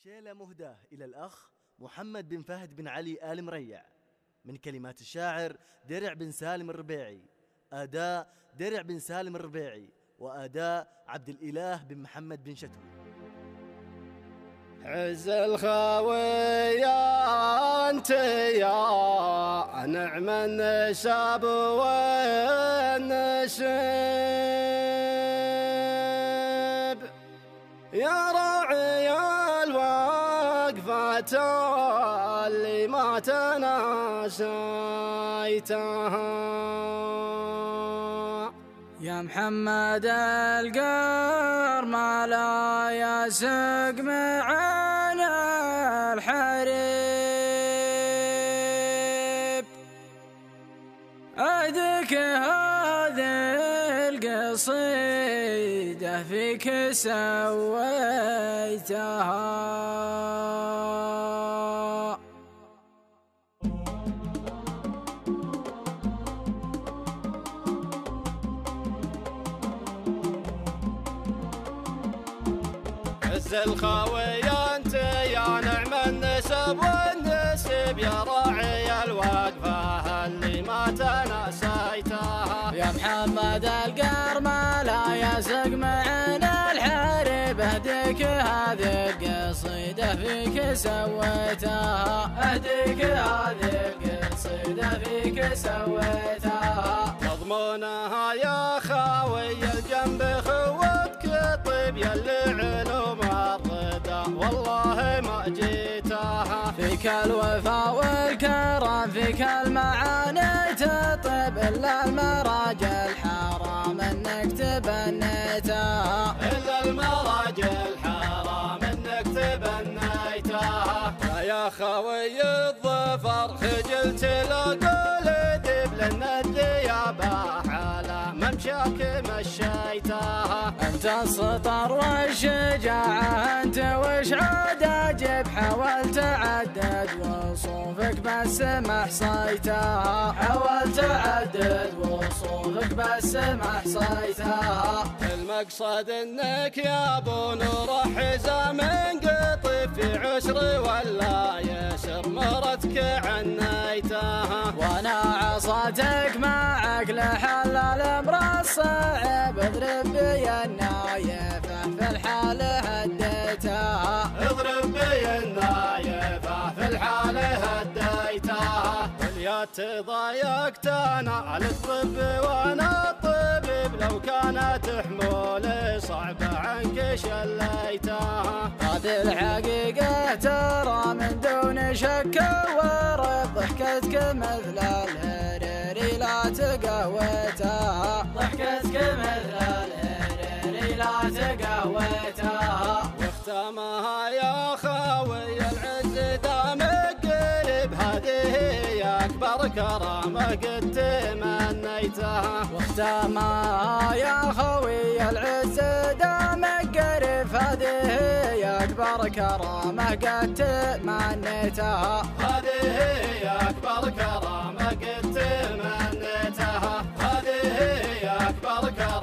شيلة مهداة إلى الأخ محمد بن فهد بن علي آل مريع، من كلمات الشاعر درع بن سالم الربيعي، أداء درع بن سالم الربيعي، وأداء عبد الإله بن محمد بن شتوي. عز الخاوية أنت يا نعم النسب والنسب، يا راعي الوقفات اللي ما تناسيتها، يا محمد القرمى لا يسق معنا الحريب، أهدك هذه القصيدة فيك سويتها. عز الخاوية أنت يا نعم النسب والنسب، يا راعي الوقفة اللي ما تناسيتها، يا محمد القرمى لا يسق معنا الحرب، اهديك هذه القصيدة فيك سويتها، اهديك هذه القصيدة فيك سويتها. مضمونها يا خاوي الجنب خوتك طيب يلي علوم الردى والله ما جيتها، فيك الوفا والكرم فيك المعاني تطيب، إلا المراجل حرام انك تبنيتها، إلا المراجل حرام انك تبنيتها. يا خاوي الظفر خجلت لقول ذب، لأن الذيابة على ممشاك مشيتها، انت السطر والشجاعة انت وش عاد اجب، حاولت اعدد وصوفك بس ما حصيتها، حاولت اعدد وصوفك بس ما حصيتها. المقصد انك يا ابو نور حزام قطف في عسر ولا يسر مرتك عنيتها، وانا عصاتك معك لحل الامر الصعب، اضرب بي النايفه في الحال هديتها، اضرب بي النايفه في الحال هديتها. واليات ضايقت انا على الطب وانا الطبيب، لو كانت حمولي صعبه عنك شليتها، هذه الحقيقه ترى من دون شك وريب، ضحكتك مثل الهريري لا تقويتها، ضحكتك مثل الهريري لا تقويتها. واختامها يا خاوي العز دامك قريب، هذه هي اكبر كرامه قد تمنيتها، واختامها يا خوي العز دامك قريب، هذه هي اكبر كرامه قد تمنيتها، هذه هي اكبر كرامه قد تمنيتها، هذه هي اكبر كرامه